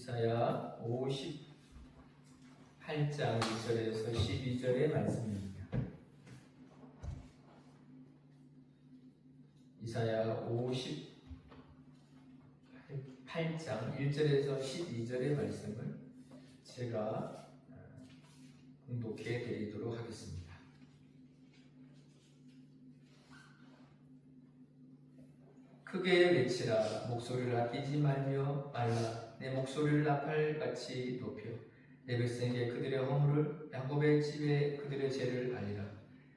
이사야 58장 1절에서 12절의 말씀입니다. 이사야 58장 1절에서 12절의 말씀을 제가 공독해 드리도록 하겠습니다. 크게 외치라. 목소리를 아끼지 말라. 내 목소리를 나팔같이 높여 내 백성에게 그들의 허물을, 야곱의 집에 그들의 죄를 알리라.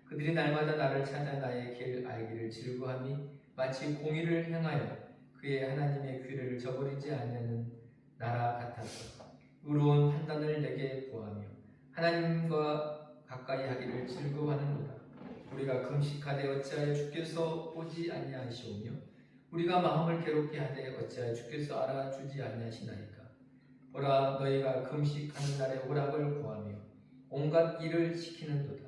그들이 날마다 나를 찾아 나의 길 알기를 즐거함이 마치 공의를 행하여 그의 하나님의 규례를 저버리지 아니하는 나라 같아서 의로운 판단을 내게 구하며 하나님과 가까이 하기를 즐거워하는도다. 우리가 금식하되 어찌하여 주께서 보지 아니하시오며 우리가 마음을 괴롭게 하되 어찌하여 주께서 알아주지 아니하시나이까. 보라, 너희가 금식하는 날에 오락을 구하며 온갖 일을 시키는도다.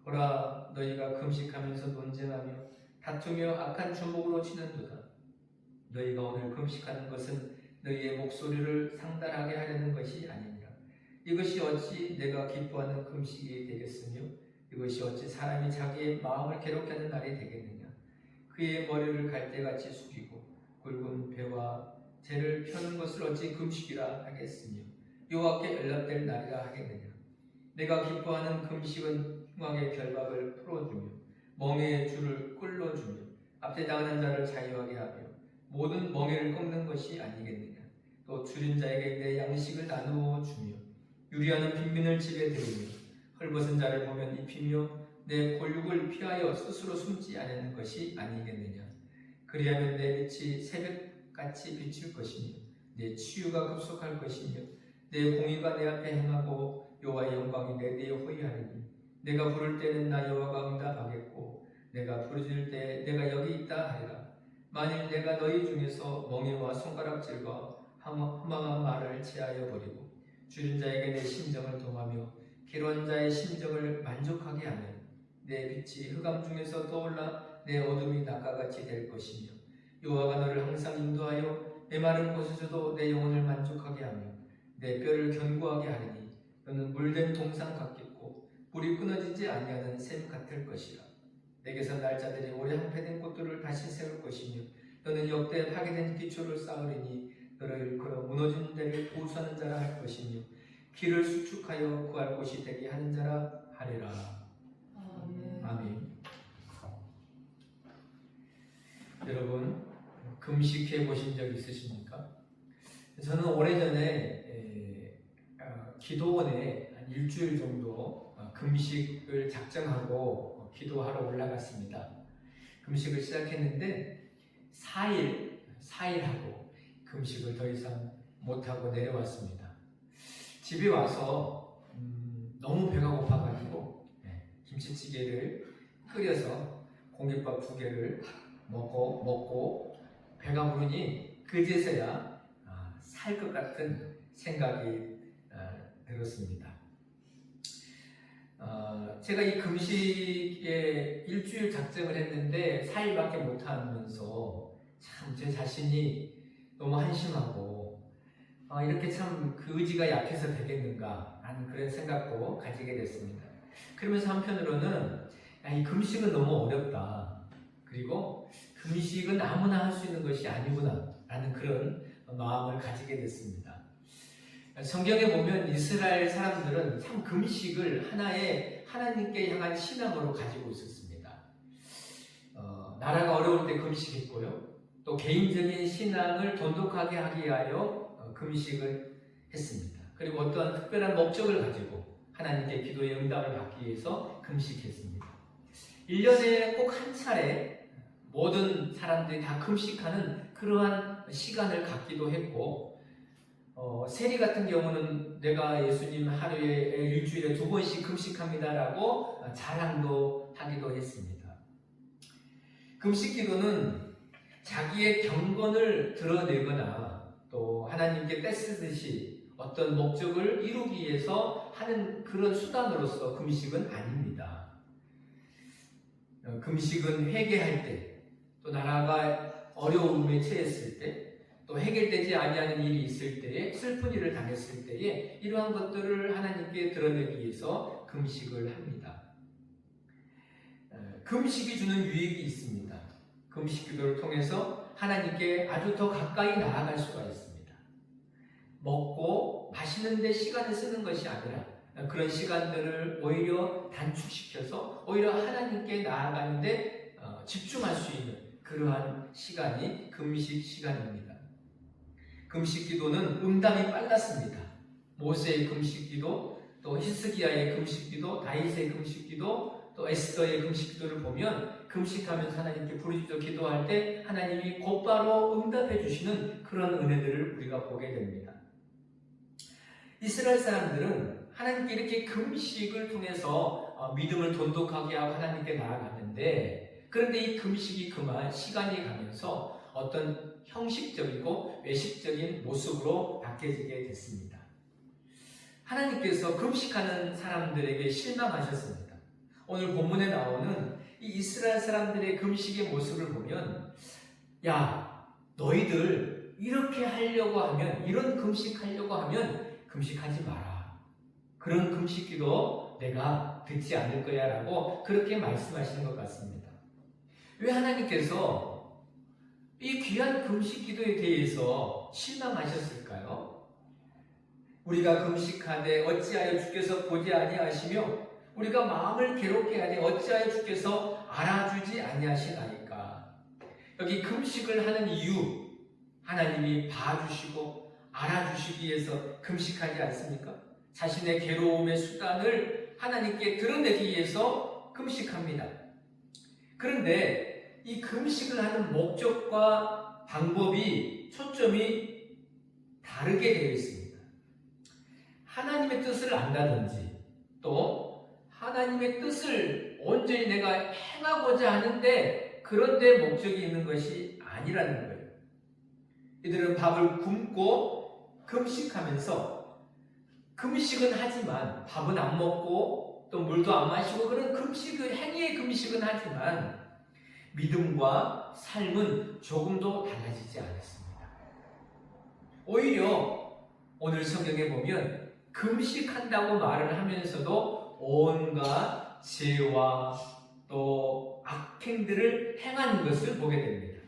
보라, 너희가 금식하면서 논쟁하며 다투며 악한 주먹으로 치는도다. 너희가 오늘 금식하는 것은 너희의 목소리를 상달하게 하려는 것이 아니니라. 이것이 어찌 내가 기뻐하는 금식이 되겠으며 이것이 어찌 사람이 자기의 마음을 괴롭게 하는 날이 되겠느냐. 그의 머리를 갈대같이 숙이고 굵은 배와 재를 펴는 것을 어찌 금식이라 하겠으며 여호와께 연락될 날이라 하겠느냐. 내가 기뻐하는 금식은 흉악의 결박을 풀어주며 멍에의 줄을 끌어주며 압제당하는 자를 자유하게 하며 모든 멍에를 꺾는 것이 아니겠느냐. 또 줄인 자에게 내 양식을 나누어 주며 유리하는 빈민을 집에 들이며 헐벗은 자를 보면 입히며 내 골육을 피하여 스스로 숨지 않는 것이 아니겠느냐. 그리하면 내 빛이 새벽같이 비칠 것이며 내 치유가 급속할 것이며 내 공의가 내 앞에 행하고 여호와의 영광이 내 뒤에 호위하리니 내가 부를 때는 나 여호와가 응답하겠고 내가 부르짖을 때 내가 여기 있다 하리라. 만일 내가 너희 중에서 멍에와 손가락질과 허망한 말을 제하여 버리고 줄인 자에게 내 심정을 동하며 괴로운 자의 심정을 만족하게 하면 내 빛이 흑암 중에서 떠올라 내 어둠이 낙가같이 될 것이며 여호와가 너를 항상 인도하여 내 마른 곳에서도 내 영혼을 만족하게 하며 내 뼈를 견고하게 하리니 너는 물된 동상 같겠고 물이 끊어지지 아니하는 샘 같을 것이라. 내게서 날 자들이 오래 항폐된 꽃들을 다시 세울 것이며 너는 역대 파괴된 기초를 쌓으리니 너를 일컬어 무너진 데를 보수하는 자라 할 것이며 길을 수축하여 구할 곳이 되게 하는 자라 하리라. 아멘. 여러분, 금식해 보신 적 있으십니까? 저는 오래전에 기도원에 한 일주일 정도 금식을 작정하고 기도하러 올라갔습니다. 금식을 시작했는데 4일 하고 금식을 더 이상 못하고 내려왔습니다. 집에 와서 너무 배가 고파가지고 김치찌개를 끓여서 공깃밥 2개를 먹고 배가 부르니 그제서야 살 것 같은 생각이 들었습니다. 제가 이 금식에 일주일 작정을 했는데 4일밖에 못하면서 참 제 자신이 너무 한심하고 이렇게 참 그 의지가 약해서 되겠는가 하는 그런 생각도 가지게 됐습니다. 그러면서 한편으로는 이 금식은 너무 어렵다. 그리고 금식은 아무나 할 수 있는 것이 아니구나 라는 그런 마음을 가지게 됐습니다. 성경에 보면 이스라엘 사람들은 참 금식을 하나의 하나님께 향한 신앙으로 가지고 있었습니다. 나라가 어려울 때 금식했고요. 또 개인적인 신앙을 돈독하게 하기 위하여 금식을 했습니다. 그리고 어떠한 특별한 목적을 가지고 하나님께 기도의 응답을 받기 위해서 금식했습니다. 1년에 꼭 한 차례 모든 사람들이 다 금식하는 그러한 시간을 갖기도 했고 세리 같은 경우는 내가 예수님 하루에 일주일에 2번씩 금식합니다라고 자랑도 하기도 했습니다. 금식 기도는 자기의 경건을 드러내거나 또 하나님께 떼쓰듯이 어떤 목적을 이루기 위해서 하는 그런 수단으로서 금식은 아닙니다. 금식은 회개할 때, 또 나라가 어려움에 처했을 때, 또 또 해결되지 아니하는 일이 있을 때에, 슬픈 일을 당했을 때에 이러한 것들을 하나님께 드러내기 위해서 금식을 합니다. 금식이 주는 유익이 있습니다. 금식 기도를 통해서 하나님께 아주 더 가까이 나아갈 수가 있습니다. 먹고 마시는 데 시간을 쓰는 것이 아니라 그런 시간들을 오히려 단축시켜서 오히려 하나님께 나아가는데 집중할 수 있는 그러한 시간이 금식 시간입니다. 금식 기도는 응답이 빨랐습니다. 모세의 금식 기도, 또 히스기야의 금식 기도, 다윗의 금식 기도, 또 에스더의 금식 기도를 보면 금식하면서 하나님께 부르짖어 기도할 때 하나님이 곧바로 응답해 주시는 그런 은혜들을 우리가 보게 됩니다. 이스라엘 사람들은 하나님께 이렇게 금식을 통해서 믿음을 돈독하게 하고 하나님께 나아갔는데, 그런데 이 금식이 그만 시간이 가면서 어떤 형식적이고 외식적인 모습으로 바뀌어지게 됐습니다. 하나님께서 금식하는 사람들에게 실망하셨습니다. 오늘 본문에 나오는 이 이스라엘 사람들의 금식의 모습을 보면, 야, 너희들 이렇게 하려고 하면, 이런 금식하려고 하면 금식하지 마라. 그런 금식기도 내가 듣지 않을 거야 라고 그렇게 말씀하시는 것 같습니다. 왜 하나님께서 이 귀한 금식기도에 대해서 실망하셨을까요? 우리가 금식하되 어찌하여 주께서 보지 아니하시며 우리가 마음을 괴롭게 하니 어찌하여 주께서 알아주지 아니하시나이까. 여기 금식을 하는 이유, 하나님이 봐주시고 알아주시기 위해서 금식하지 않습니까? 자신의 괴로움의 수단을 하나님께 드러내기 위해서 금식합니다. 그런데 이 금식을 하는 목적과 방법이, 초점이 다르게 되어 있습니다. 하나님의 뜻을 안다든지 또 하나님의 뜻을 온전히 내가 행하고자 하는데 그런데 목적이 있는 것이 아니라는 거예요. 이들은 밥을 굶고 금식하면서, 금식은 하지만 밥은 안 먹고 또 물도 안 마시고 그런 금식을, 행위의 금식은 하지만 믿음과 삶은 조금도 달라지지 않았습니다. 오히려 오늘 성경에 보면 금식한다고 말을 하면서도 온갖 죄와 또 악행들을 행하는 것을 보게 됩니다.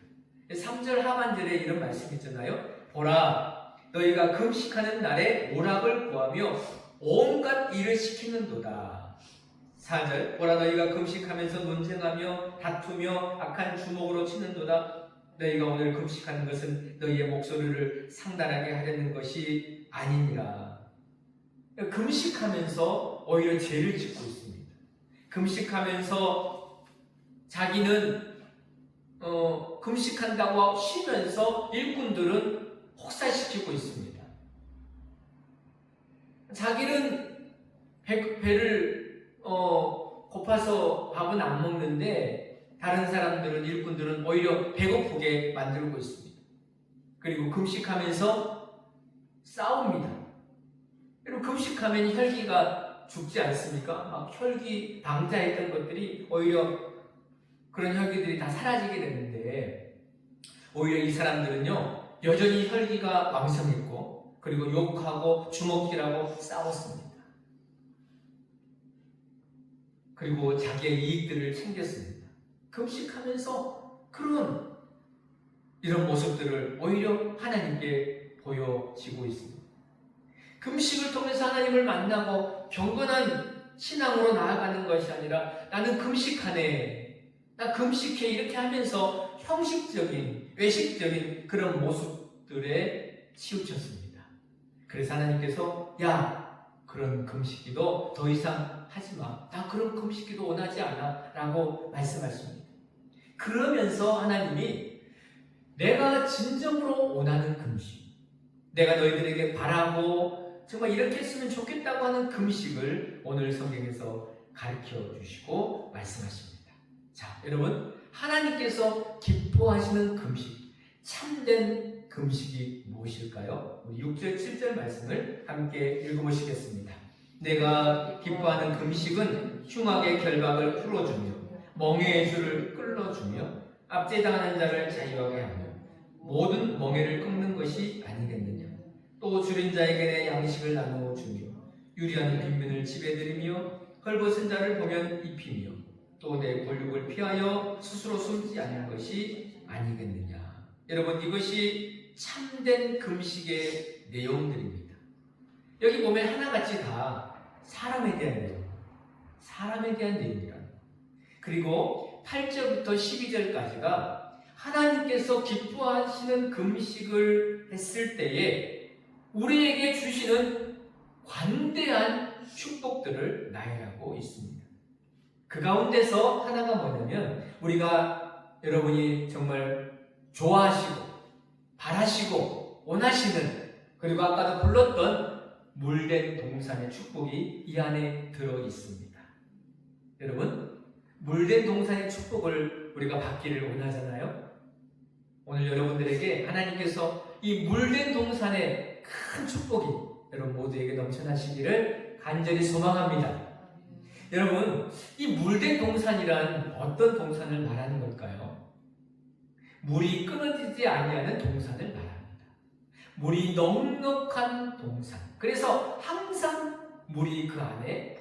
3절 하반절에 이런 말씀이 있잖아요. 보라, 너희가 금식하는 날에 오락을 구하며 온갖 일을 시키는도다. 4절, 보라, 너희가 금식하면서 논쟁하며 다투며 악한 주먹으로 치는도다. 너희가 오늘 금식하는 것은 너희의 목소리를 상달하게 하려는 것이 아니니라. 금식하면서 오히려 죄를 짓고 있습니다. 금식하면서 자기는 금식한다고 쉬면서 일꾼들은 혹사시키고 있습니다. 자기는 배를 고파서 밥은 안 먹는데 다른 사람들은, 일꾼들은 오히려 배고프게 만들고 있습니다. 그리고 금식하면서 싸웁니다. 그리고 금식하면 혈기가 죽지 않습니까? 막 혈기 방자했던 것들이 오히려 그런 혈기들이 다 사라지게 되는데, 오히려 이 사람들은요 여전히 혈기가 왕성했고 그리고 욕하고 주먹질하고 싸웠습니다. 그리고 자기의 이익들을 챙겼습니다. 금식하면서 이런 모습들을 오히려 하나님께 보여지고 있습니다. 금식을 통해서 하나님을 만나고 경건한 신앙으로 나아가는 것이 아니라, 나는 금식하네, 나 금식해, 이렇게 하면서 형식적인, 외식적인 그런 모습들에 치우쳤습니다. 그래서 하나님께서, 야, 그런 금식기도 더 이상 하지 마. 나 그런 금식기도 원하지 않아. 라고 말씀하십니다. 그러면서 하나님이 내가 진정으로 원하는 금식, 내가 너희들에게 바라고 정말 이렇게 했으면 좋겠다고 하는 금식을 오늘 성경에서 가르쳐 주시고 말씀하십니다. 자, 여러분, 하나님께서 기뻐하시는 금식, 참된 금식이 무엇일까요? 우리 6절, 7절 말씀을 함께 읽어보시겠습니다. 내가 기뻐하는 금식은 흉악의 결박을 풀어주며 멍에의 줄을 끌어주며 압제당하는 자를 자유하게 하며 모든 멍에를 꺾는 것이 아니겠느냐. 또 줄인 자에게 내 양식을 나누어 주며 유리한 빈민을 집에 들이며 헐벗은 자를 보면 입히며 또 내 권력을 피하여 스스로 숨지 않는 것이 아니겠느냐. 여러분, 이것이 참된 금식의 내용들입니다. 여기 보면 하나같이 다 사람에 대한 내용, 사람에 대한 내용이란. 그리고 8절부터 12절까지가 하나님께서 기뻐하시는 금식을 했을 때에 우리에게 주시는 관대한 축복들을 나열하고 있습니다. 그 가운데서 하나가 뭐냐면, 우리가 여러분이 정말 좋아하시고 바라시고 원하시는, 그리고 아까도 불렀던 물된 동산의 축복이 이 안에 들어 있습니다. 여러분, 물된 동산의 축복을 우리가 받기를 원하잖아요. 오늘 여러분들에게 하나님께서 이 물된 동산의 큰 축복이 여러분 모두에게 넘쳐나시기를 간절히 소망합니다. 여러분, 이 물된 동산이란 어떤 동산을 말하는 걸까요? 물이 끊어지지 아니하는 동산을 말합니다. 물이 넉넉한 동산. 그래서 항상 물이 그 안에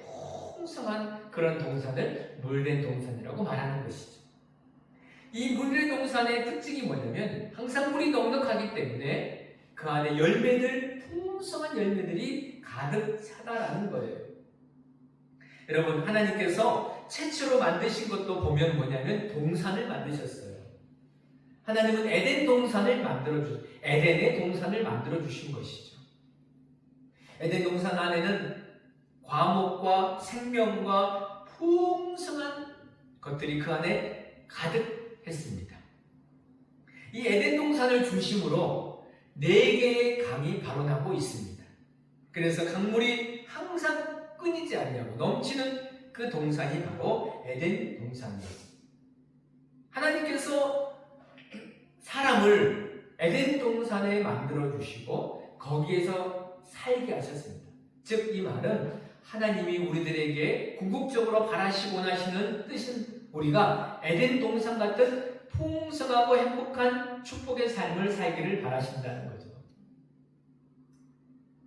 풍성한 그런 동산을 물된 동산이라고 말하는 것이죠. 이 물된 동산의 특징이 뭐냐면 항상 물이 넉넉하기 때문에 그 안에 풍성한 열매들이 가득 차다라는 거예요. 여러분, 하나님께서 최초로 만드신 것도 보면 뭐냐면 동산을 만드셨어요. 하나님은 에덴의 동산을 만들어 주신 것이죠. 에덴 동산 안에는 과목과 생명과 풍성한 것들이 그 안에 가득했습니다. 이 에덴 동산을 중심으로 4개의 강이 발원하고 있습니다. 그래서 강물이 항상 끊이지 않냐고 넘치는 그 동산이 바로 에덴 동산입니다. 하나님께서 사람을 에덴 동산에 만들어 주시고 거기에서 살게 하셨습니다. 즉, 이 말은 하나님이 우리들에게 궁극적으로 바라시고 원하시는 뜻은 우리가 에덴 동산 같은 풍성하고 행복한 축복의 삶을 살기를 바라신다는 거죠.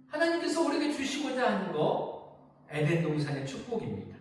하나님께서 우리에게 주시고자 하는 거 에덴 동산의 축복입니다.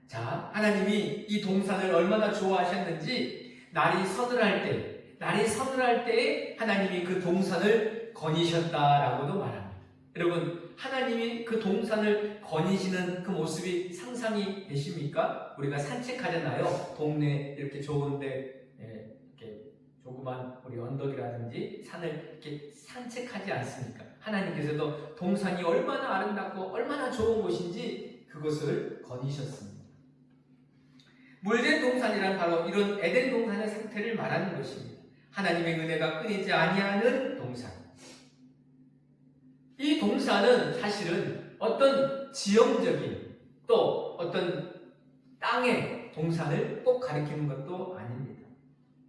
자, 하나님이 이 동산을 얼마나 좋아하셨는지 날이 서늘할 때에 하나님이 그 동산을 거니셨다라고도 말합니다. 여러분, 하나님이 그 동산을 거니시는 그 모습이 상상이 되십니까? 우리가 산책하잖아요. 동네 이렇게 좋은데 이렇게 조그만 우리 언덕이라든지 산을 이렇게 산책하지 않습니까? 하나님께서도 동산이 얼마나 아름답고 얼마나 좋은 곳인지 그것을 거니셨습니다. 물된 동산이란 바로 이런 에덴 동산의 상태를 말하는 것입니다. 하나님의 은혜가 끊이지 아니하는 동산. 이 동산은 사실은 어떤 지형적인 또 어떤 땅의 동산을 꼭 가리키는 것도 아닙니다.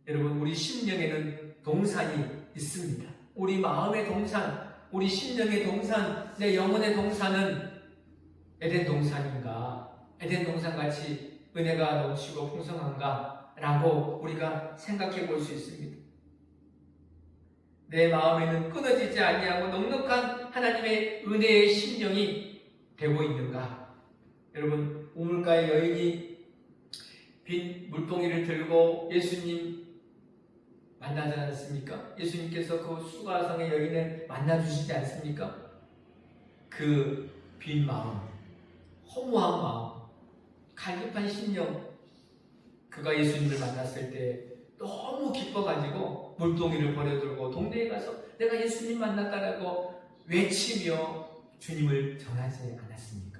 여러분, 우리 심령에는 동산이 있습니다. 우리 마음의 동산, 우리 심령의 동산, 내 영혼의 동산은 에덴 동산인가? 에덴 동산같이 은혜가 넘치고 풍성한가? 라고 우리가 생각해 볼 수 있습니다. 내 마음에는 끊어지지 아니하고 넉넉한 하나님의 은혜의 심령이 되고 있는가? 여러분, 우물가의 여인이 빈 물동이를 들고 예수님 만나지 않습니까? 예수님께서 그 수가성의 여인을 만나주시지 않습니까? 그 빈 마음, 허무한 마음, 갈급한 심령, 그가 예수님을 만났을 때 너무 기뻐가지고 물동이를 버려들고 동네에 가서 내가 예수님 만났다라고 외치며 주님을 전하지 않았습니까?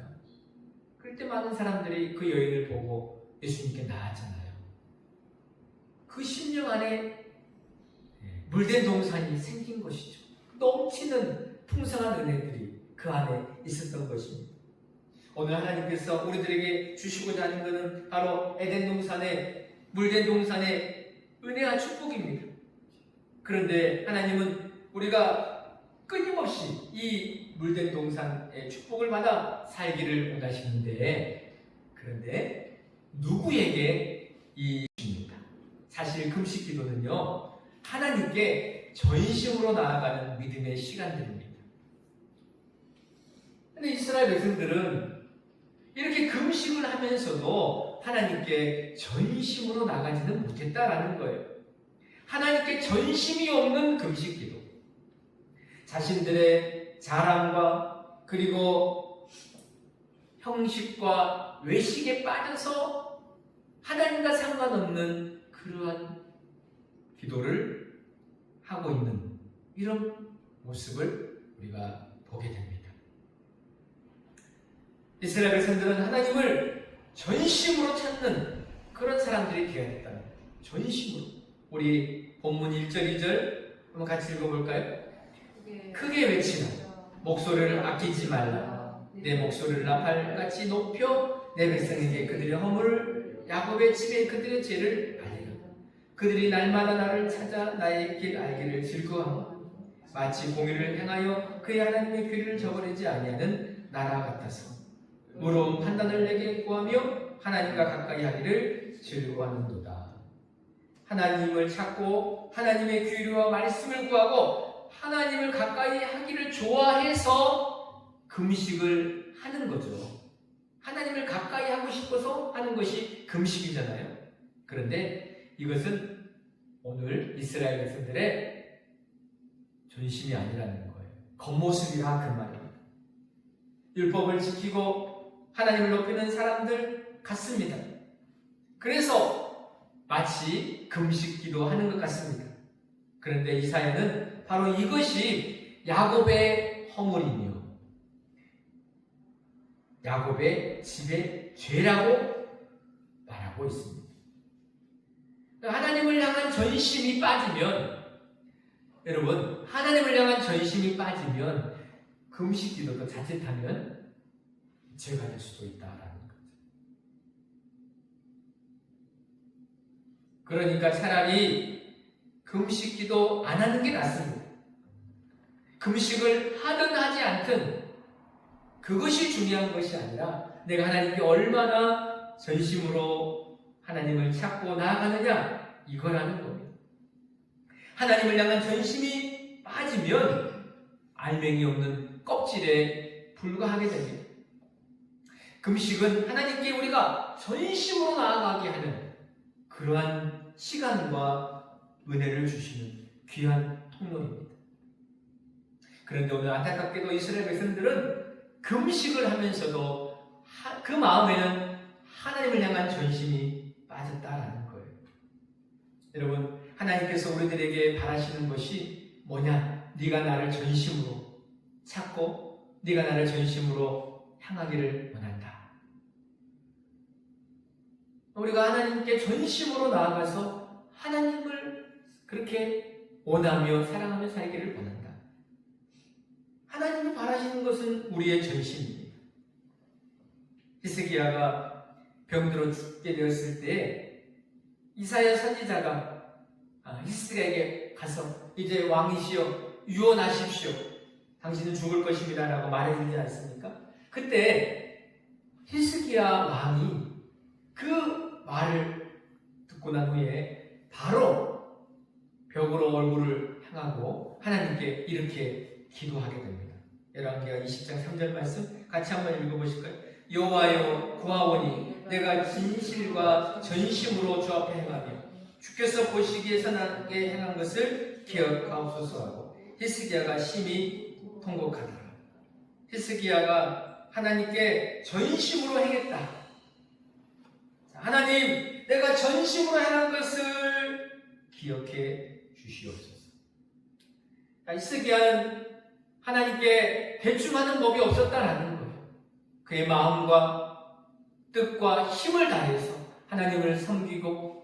그럴 때 많은 사람들이 그 여인을 보고 예수님께 나았잖아요. 그 심령 안에 물된 동산이 생긴 것이죠. 넘치는 풍성한 은혜들이 그 안에 있었던 것입니다. 오늘 하나님께서 우리들에게 주시고자 하는 것은 바로 에덴 동산의 물된 동산의 은혜와 축복입니다. 그런데 하나님은 우리가 끊임없이 이 물된 동산의 축복을 받아 살기를 원하시는데, 그런데 누구에게 이 주입니다. 사실 금식 기도는요, 하나님께 전심으로 나아가는 믿음의 시간들입니다. 근데 이스라엘 백성들은 이렇게 금식을 하면서도 하나님께 전심으로 나가지는 못했다라는 거예요. 하나님께 전심이 없는 금식 기도. 자신들의 자랑과 그리고 형식과 외식에 빠져서 하나님과 상관없는 그러한 기도를 하고 있는 이런 모습을 우리가 보게 됩니다. 이스라엘 백성들은 하나님을 전심으로 찾는 그런 사람들이 되어야 했다는 거예요. 전심으로. 우리 본문 1절, 2절 한번 같이 읽어볼까요? 크게 외치라. 목소리를 아끼지 말라. 내 목소리를 나팔같이 높여 내 백성에게 그들의 허물을 야곱의 집에 그들의 죄를 알리라. 그들이 날마다 나를 찾아 나의 길 알기를 즐거워하며 마치 공의를 행하여 그의 하나님의 귀를 저버리지 아니하는 나라 같아서 의로운 판단을 내게 구하며 하나님과 가까이 하기를 즐거워하는도다. 하나님을 찾고 하나님의 규례와 말씀을 구하고 하나님을 가까이 하기를 좋아해서 금식을 하는 거죠. 하나님을 가까이 하고 싶어서 하는 것이 금식이잖아요. 그런데 이것은 오늘 이스라엘 백성들의 전심이 아니라는 거예요. 겉모습이라 그 말입니다. 율법을 지키고 하나님을 높이는 사람들 같습니다. 그래서 마치 금식 기도하는 것 같습니다. 그런데 이사야는 바로 이것이 야곱의 허물이며 야곱의 집의 죄라고 말하고 있습니다. 하나님을 향한 전심이 빠지면, 여러분, 하나님을 향한 전심이 빠지면 금식 기도도 자칫하면 죄가 될 수도 있다라는 거죠. 그러니까 차라리 금식 기도 안 하는 게 낫습니다. 금식을 하든 하지 않든 그것이 중요한 것이 아니라 내가 하나님께 얼마나 전심으로 하나님을 찾고 나아가느냐, 이거라는 겁니다. 하나님을 향한 전심이 빠지면 알맹이 없는 껍질에 불과하게 됩니다. 금식은 하나님께 우리가 전심으로 나아가게 하는 그러한 시간과 은혜를 주시는 귀한 통로입니다. 그런데 오늘 안타깝게도 이스라엘 백성들은 금식을 하면서도 그 마음에는 하나님을 향한 전심이 빠졌다라는 거예요. 여러분, 하나님께서 우리들에게 바라시는 것이 뭐냐? 네가 나를 전심으로 찾고 네가 나를 전심으로 향하기를 원한다. 우리가 하나님께 전심으로 나아가서 하나님을 그렇게 원하며 사랑하며 살기를 원한다. 하나님이 바라시는 것은 우리의 전심입니다. 히스기야가 병들어 죽게 되었을 때 이사야 선지자가 히스기야에게 가서 이제 왕이시여 유언하십시오. 당신은 죽을 것입니다 라고 말해주지 않습니까? 그때 히스기야 왕이 그 말을 듣고 난 후에 바로 벽으로 얼굴을 향하고 하나님께 이렇게 기도하게 됩니다. 열왕기하 20장 3절 말씀 같이 한번 읽어보실까요? 여호와여 구하오니 내가 진실과 전심으로 주 앞에 행하며 주께서 보시기에 선하게 행한 것을 기억하옵소서 하고 히스기야가 심히 통곡하더라. 히스기야가 하나님께 전심으로 행했다. 하나님, 내가 전심으로 행한 것을 기억해 주시옵소서. 히스기야는 하나님께 대충 하는 법이 없었다라는 거예요. 그의 마음과 뜻과 힘을 다해서 하나님을 섬기고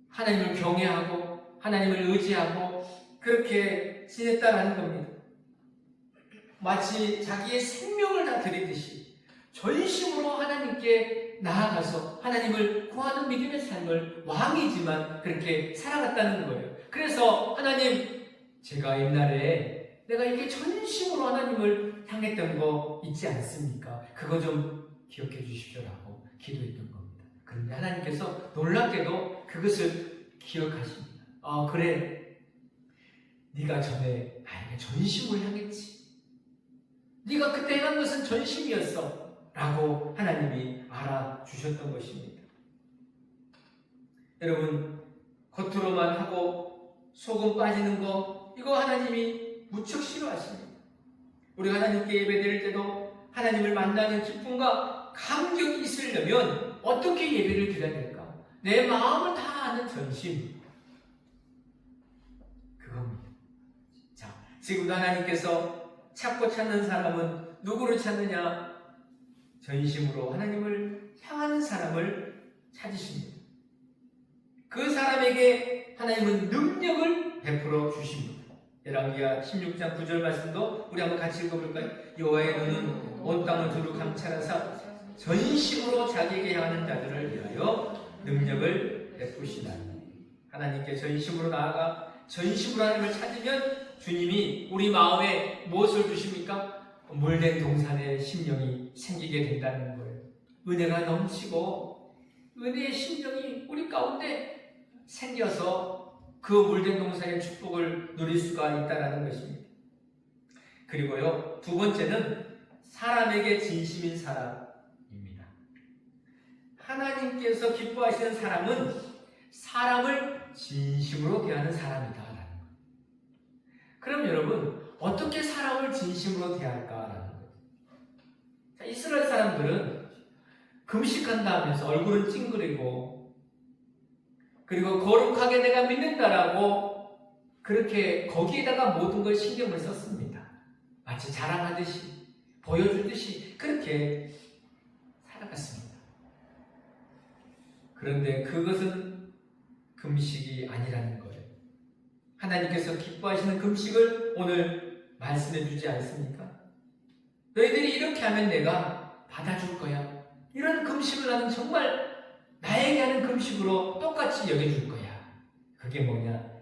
하나님을 경외하고 하나님을 의지하고 그렇게 지냈다라는 겁니다. 마치 자기의 생명을 다 드리듯이 전심으로 하나님께 나아가서 하나님을 구하는 믿음의 삶을 왕이지만 그렇게 살아갔다는 거예요. 그래서 하나님, 제가 옛날에 내가 이렇게 전심으로 하나님을 향했던 거 있지 않습니까? 그거 좀 기억해 주십시오라고 기도했던 겁니다. 그런데 하나님께서 놀랍게도 그것을 기억하십니다. 그래, 네가 전에 나에게 전심을 향했지. 네가 그때 행한 것은 전심이었어 라고 하나님이 알아주셨던 것입니다. 여러분, 겉으로만 하고 속은 빠지는 거, 이거 하나님이 무척 싫어하십니다. 우리 하나님께 예배드릴 때도 하나님을 만나는 기쁨과 감격이 있으려면 어떻게 예배를 드려야 될까? 내 마음을 다 아는 전심, 그겁니다. 자, 지금도 하나님께서 찾고 찾는 사람은 누구를 찾느냐? 전심으로 하나님을 향하는 사람을 찾으십니다. 그 사람에게 하나님은 능력을 베풀어 주십니다. 열왕기하 16장 9절 말씀도 우리 한번 같이 읽어볼까요? 여호와의 눈은 온 땅을 두루 감찰하사 전심으로 자기에게 향하는 자들을 위하여 능력을 베푸시나니. 하나님께 전심으로 나아가 전심으로 하나님을 찾으면 주님이 우리 마음에 무엇을 주십니까? 물된 동산의 심령이 생기게 된다는 거예요. 은혜가 넘치고 은혜의 심령이 우리 가운데 생겨서 그 물된 동산의 축복을 누릴 수가 있다는 것입니다. 그리고요, 두 번째는 사람에게 진심인 사람입니다. 하나님께서 기뻐하시는 사람은 사람을 진심으로 대하는 사람이다. 그럼 여러분, 어떻게 사람을 진심으로 대할까라는 거예요. 자, 이스라엘 사람들은 금식한다 하면서 얼굴은 찡그리고, 그리고 거룩하게 내가 믿는다라고 그렇게 거기에다가 모든 걸 신경을 썼습니다. 마치 자랑하듯이, 보여주듯이 그렇게 살아갔습니다. 그런데 그것은 금식이 아니라는 거예요. 하나님께서 기뻐하시는 금식을 오늘 말씀해 주지 않습니까? 너희들이 이렇게 하면 내가 받아줄 거야. 이런 금식을 나는 정말 나에게 하는 금식으로 똑같이 여겨줄 거야. 그게 뭐냐?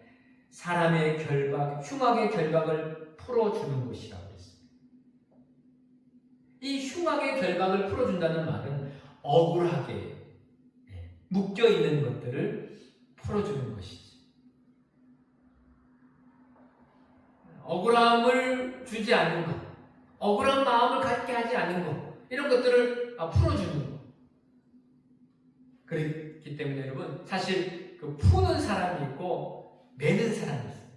사람의 결박, 흉악의 결박을 풀어주는 것이라고 했습니다. 이 흉악의 결박을 풀어준다는 말은 억울하게 묶여있는 것들을 풀어주는 것이지. 억울함을 주지 않는 것, 억울한 마음을 갖게 하지 않는 것, 이런 것들을 풀어주는 것. 그렇기 때문에 여러분, 사실 그 푸는 사람이 있고 매는 사람이 있어요.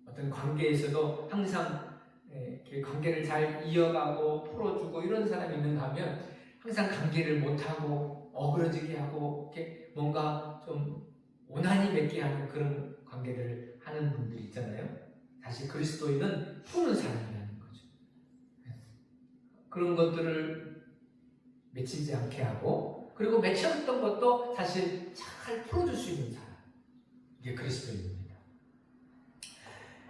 어떤 관계에서도 항상 이렇게 관계를 잘 이어가고 풀어주고 이런 사람이 있는가 하면 항상 관계를 못하고 어그러지게 하고 이렇게 뭔가 좀 원한이 맺게 하는 그런 관계를 하는 분들이 있잖아요. 사실 그리스도인은 푸는 사람이라는 거죠. 그런 것들을 맺히지 않게 하고, 그리고 맺혔던 것도 사실 잘 풀어줄 수 있는 사람, 이게 그리스도인입니다.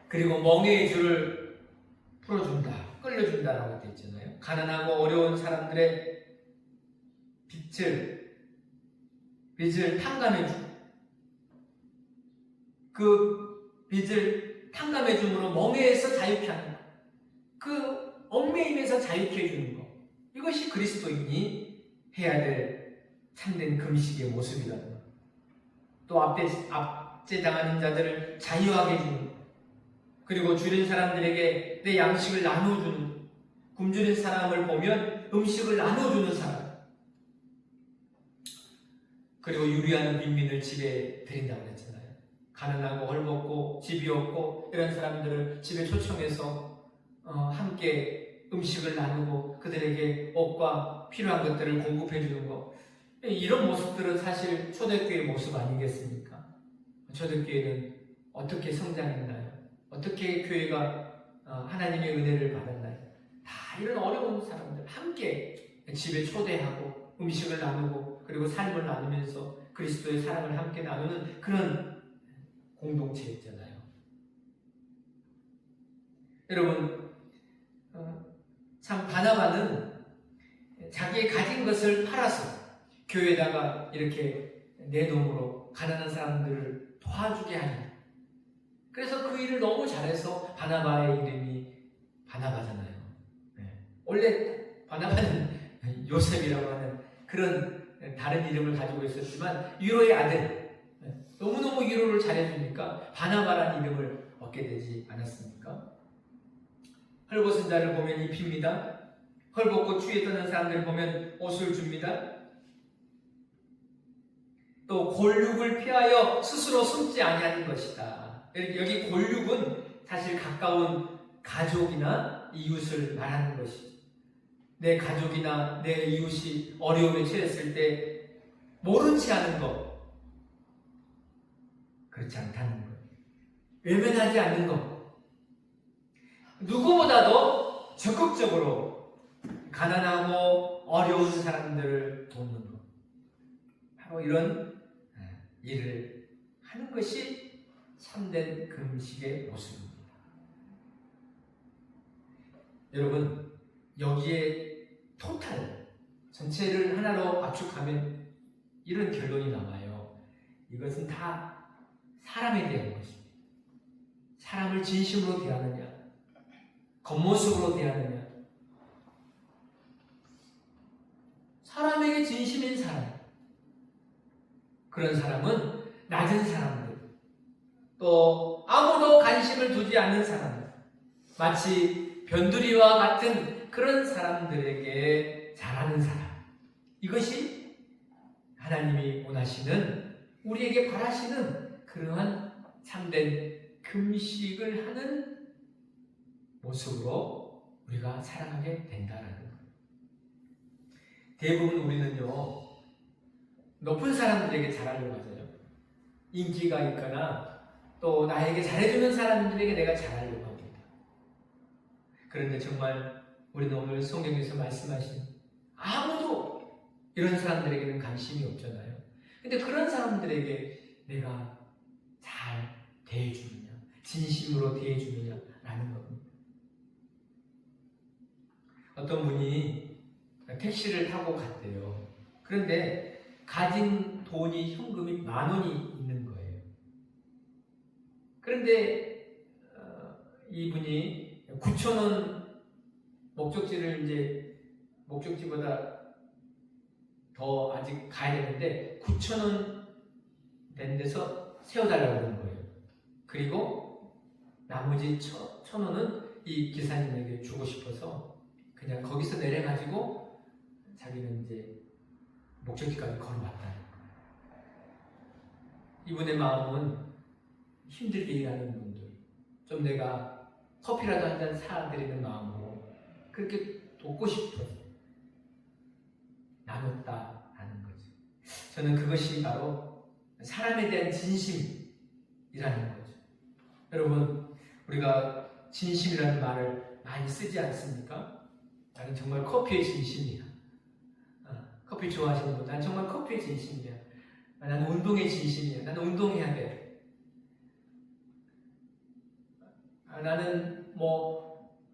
그리고 멍에의 줄을 풀어준다, 끌려준다라고 되어 있잖아요. 가난하고 어려운 사람들의 빚을 탕감해주고, 그 빚을 탕감해줌으로 멍에에서 자유케 하는 것, 그 얽매임에서 자유케 해주는 것, 이것이 그리스도인이 해야 될 참된 금식의 모습이라는 것. 또 압제당하는 자들을 자유하게 해주는 것, 그리고 줄인 사람들에게 내 양식을 나눠주는 것, 굶주린 사람을 보면 음식을 나눠주는 사람, 그리고 유리한 빈민을 집에 들인다고 했잖아요. 가난하고 헐벗고 집이 없고 이런 사람들을 집에 초청해서 함께 음식을 나누고 그들에게 옷과 필요한 것들을 공급해 주는 것, 이런 모습들은 사실 초대교회의 모습 아니겠습니까? 초대교회는 어떻게 성장했나요? 어떻게 교회가 하나님의 은혜를 받았나요? 다 이런 어려운 사람들 함께 집에 초대하고 음식을 나누고 그리고 삶을 나누면서 그리스도의 사랑을 함께 나누는 그런 공동체였잖아요. 여러분, 참 바나바는 자기의 가진 것을 팔아서 교회에다가 이렇게 내놓음으로 가난한 사람들을 도와주게 하는, 그래서 그 일을 너무 잘해서 바나바의 이름이 바나바잖아요. 원래 바나바는 요셉이라고 하는 그런 다른 이름을 가지고 있었지만 유로의 아들, 너무너무 유로를 잘해주니까 바나바라는 이름을 얻게 얻게 되지 않았습니까? 헐벗은 자를 보면 입힙니다. 헐벗고 추위에 떠는 사람들을 보면 옷을 줍니다. 또 골육을 피하여 스스로 숨지 아니하는 것이다. 여기 골육은 사실 가까운 가족이나 이웃을 말하는 것이죠. 내 가족이나 내 이웃이 어려움에 처했을 때 모른 체 하는 것, 그렇지 않다는 것, 외면하지 않는 것, 누구보다도 적극적으로 가난하고 어려운 사람들을 돕는 것, 바로 이런 일을 하는 것이 참된 금식의 모습입니다. 여러분, 여기에 토탈, 전체를 하나로 압축하면 이런 결론이 나와요. 이것은 다 사람에 대한 것입니다. 사람을 진심으로 대하느냐, 겉모습으로 대하느냐, 사람에게 진심인 사람, 그런 사람은 낮은 사람들, 또 아무도 관심을 두지 않는 사람들, 마치 변두리와 같은 그런 사람들에게 잘하는 사람, 이것이 하나님이 원하시는, 우리에게 바라시는 그러한 참된 금식을 하는 모습으로 우리가 살아가게 된다는 거예요. 대부분 우리는요, 높은 사람들에게 잘하려고 하잖아요. 인기가 있거나 또 나에게 잘해주는 사람들에게 내가 잘하려고 합니다. 그런데 정말 우리는 오늘 성경에서 말씀하신 아무도 이런 사람들에게는 관심이 없잖아요. 근데 그런 사람들에게 내가 잘 대해주느냐, 진심으로 대해주느냐 라는 겁니다. 어떤 분이 택시를 타고 갔대요. 그런데 가진 돈이, 현금이 10,000원이 있는 거예요. 그런데 이분이 9,000원 목적지를 이제 목적지보다 더 아직 가야 되는데 9,000원 된 데서 세워달라고 그러는 거예요. 그리고 나머지 1,000원은 이 기사님에게 주고 싶어서 그냥 거기서 내려가지고 자기는 이제 목적지까지 걸어왔다. 이분의 마음은 힘들게 일하는 분들, 좀 내가 커피라도 한 잔 사드리는 마음으로 그렇게 돕고 싶어서 나눴다라는 거죠. 저는 그것이 바로 사람에 대한 진심이라는 거죠. 여러분, 우리가 진심이라는 말을 많이 쓰지 않습니까? 나는 정말 커피에 진심이야. 커피 좋아하시는 분, 난 정말 커피에 진심이야. 나는 운동에 진심이야. 나는 운동해야 돼. 나는 뭐죠?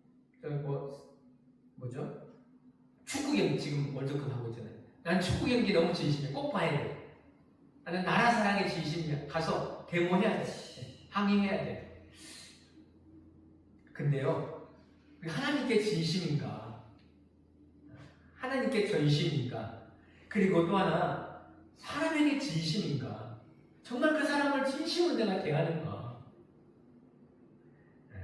축구 경기 지금 월드컵 하고 있잖아요. 난 축구 경기 너무 진심이야. 꼭 봐야 돼. 나는 나라 사랑에 진심이야. 가서 데모해야 돼. 항의해야 돼. 근데요, 하나님께 진심인가? 하나님께 전심인가? 그리고 또 하나, 사람에게 진심인가? 정말 그 사람을 진심으로 내가 대하는가?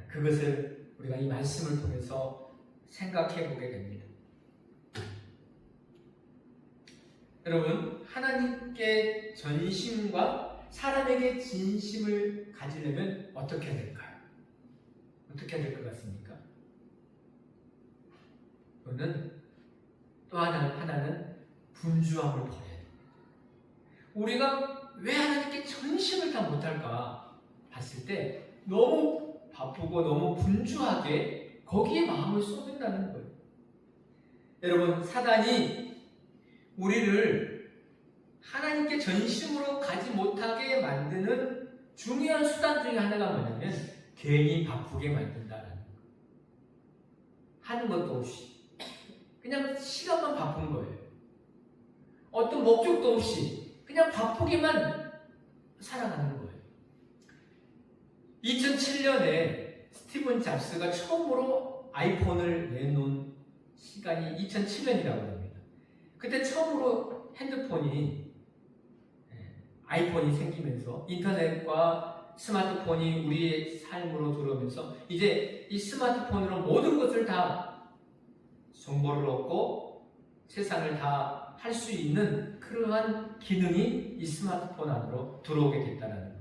그것을 우리가 이 말씀을 통해서 생각해 보게 됩니다. 여러분, 하나님께 전심과 사람에게 진심을 가지려면 어떻게 해야 될까요? 어떻게 해야 될 것 같습니까? 그거는 또 하나는 분주함을 버려야 됩니다. 우리가 왜 하나님께 전심을 다 못할까 봤을 때 너무 바쁘고 너무 분주하게 거기에 마음을 쏟는다는 거예요. 여러분, 사단이 우리를 하나님께 전심으로 가지 못하게 만드는 중요한 수단 중에 하나가 뭐냐면 괜히 바쁘게 만든다는 거예요. 하는 것도 없이 그냥 시간만 바쁜 거예요. 어떤 목적도 없이 그냥 바쁘게만 살아가는 거예요. 2007년에 스티븐 잡스가 처음으로 아이폰을 내놓은 시간이 2007년이라고 합니다. 그때 처음으로 아이폰이 생기면서 인터넷과 스마트폰이 우리의 삶으로 들어오면서 이제 이 스마트폰으로 모든 것을 다 정보를 얻고 세상을 다 할 수 있는 그러한 기능이 이 스마트폰 안으로 들어오게 됐다는 거예요.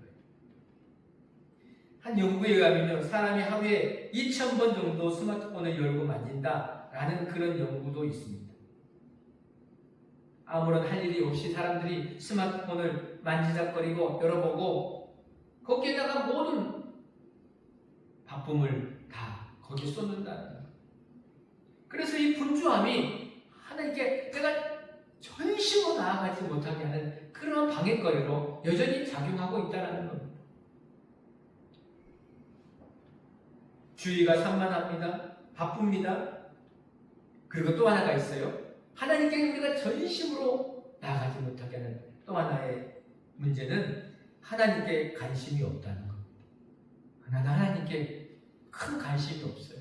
한 연구에 의하면 사람이 하루에 2,000번 정도 스마트폰을 열고 만진다라는 그런 연구도 있습니다. 아무런 할 일이 없이 사람들이 스마트폰을 만지작거리고 열어보고 거기에다가 모든 바쁨을 다 거기에 쏟는다는 거예요. 그래서 이 분주함이 하나님께 내가 전심으로 나아가지 못하게 하는 그런 방해거리로 여전히 작용하고 있다는 겁니다. 주의가 산만합니다. 바쁩니다. 그리고 또 하나가 있어요. 하나님께 우리가 전심으로 나아가지 못하게 하는 또 하나의 문제는 하나님께 관심이 없다는 겁니다. 하나님께 큰 관심이 없어요.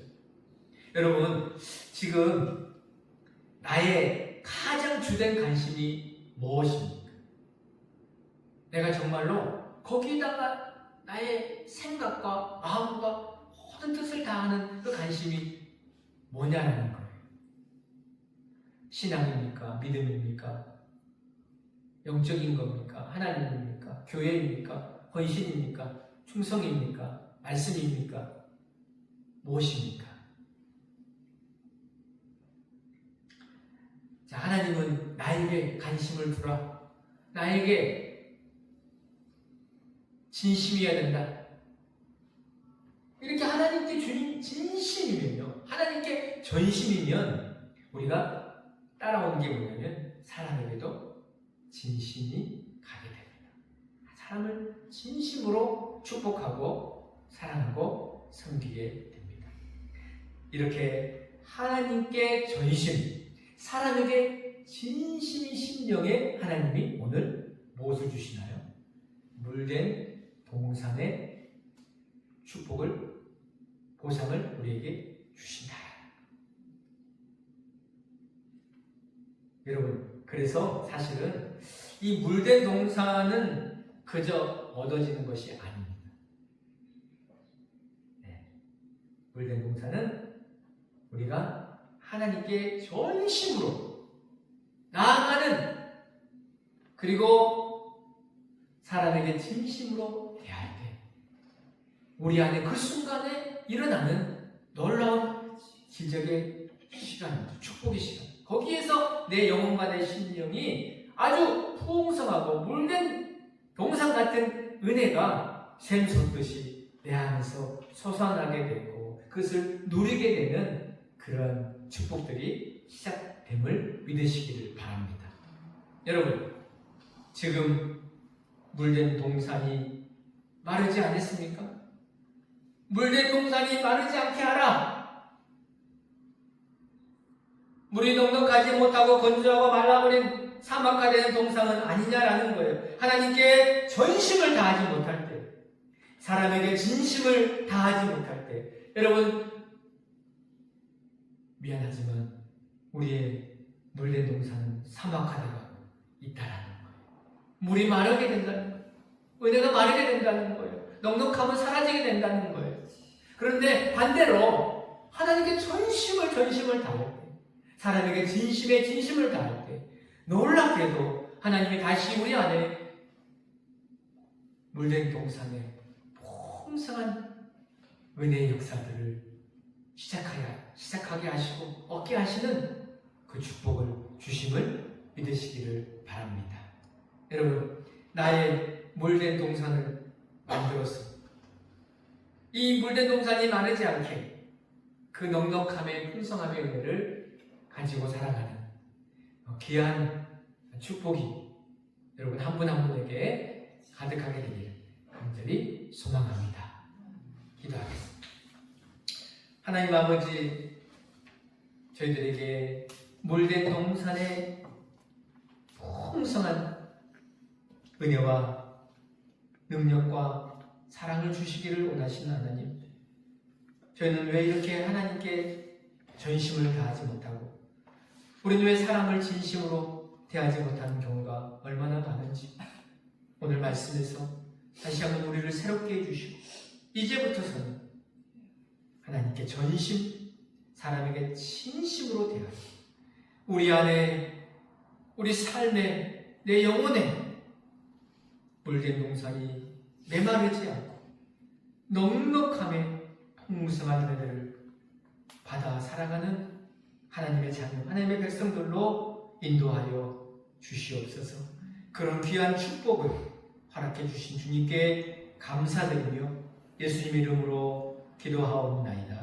여러분, 지금 나의 가장 주된 관심이 무엇입니까? 내가 정말로 거기다가 나의 생각과 마음과 모든 뜻을 다하는 그 관심이 뭐냐는 거예요. 신앙입니까? 믿음입니까? 영적인 겁니까? 하나님입니까? 교회입니까? 헌신입니까? 충성입니까? 말씀입니까? 무엇입니까? 자, 하나님은 나에게 관심을 두라. 나에게 진심이어야 된다. 이렇게 하나님께 주님 진심이면요, 하나님께 전심이면 우리가 따라오는 게 뭐냐면 사람에게도 진심이 가게 됩니다. 사람을 진심으로 축복하고 사랑하고 섬기게 됩니다. 이렇게 하나님께 전심, 사람에게 진심인 심령에 하나님이 오늘 무엇을 주시나요? 물된 동산의 축복을, 보상을 우리에게 주신다. 여러분, 그래서 사실은 이 물된 동산은 그저 얻어지는 것이 아닙니다. 네. 물된 동산은 우리가 하나님께 전심으로 나아가는, 그리고 사람에게 진심으로 대할 때 우리 안에 그 순간에 일어나는 놀라운 기적의 시간입니다. 축복의 시간. 거기에서 내 영혼과 내 심령이 아주 풍성하고 물된 동산 같은 은혜가 샘솟듯이 내 안에서 솟아나게 되고 그것을 누리게 되는 그런 축복들이 시작됨을 믿으시기를 바랍니다. 여러분, 지금 물된 동산이 마르지 않았습니까? 물된 동산이 마르지 않게 하라. 물이 넉넉하지 못하고 건조하고 말라버린 사막화되는 동산은 아니냐라는 거예요. 하나님께 전심을 다하지 못할 때, 사람에게 진심을 다하지 못할 때, 여러분, 미안하지만 우리의 물된 동산은 사막화되고 있다라는 거예요. 물이 마르게 된다는 거예요. 은혜가 마르게 된다는 거예요. 넉넉함은 사라지게 된다는 거예요. 그런데 반대로 하나님께 전심을 다할 때, 사람에게 진심을 다할 때, 놀랍게도 하나님이 다시 우리 안에 물된 동산에 풍성한 은혜의 역사들을 시작하게 하시고 얻게 하시는 그 축복을 주심을 믿으시기를 바랍니다. 여러분, 나의 물된 동산을 만들어서 이 물된 동산이 마르지 않게 그 넉넉함의 풍성함의 은혜를 가지고 살아가는 귀한 축복이 여러분 한 분 한 분에게 가득하게 되기를 간절히 소망합니다. 기도하겠습니다. 하나님 아버지, 저희들에게 물된 동산의 풍성한 은혜와 능력과 사랑을 주시기를 원하시는 하나님, 저희는 왜 이렇게 하나님께 전심을 다하지 못하고 우리는 왜 사람을 진심으로 대하지 못하는 경우가 얼마나 많은지 오늘 말씀에서 다시 한번 우리를 새롭게 해주시고 이제부터서는 하나님께 전심, 사람에게 진심으로 대하여 우리 안에, 우리 삶에, 내 영혼에 물된 동산이 메마르지 않고 넉넉함에 풍성한 은혜를 받아 살아가는 하나님의 자녀, 하나님의 백성들로 인도하여 주시옵소서. 그런 귀한 축복을 허락해 주신 주님께 감사드리며 예수님 이름으로 기도하옵나이다.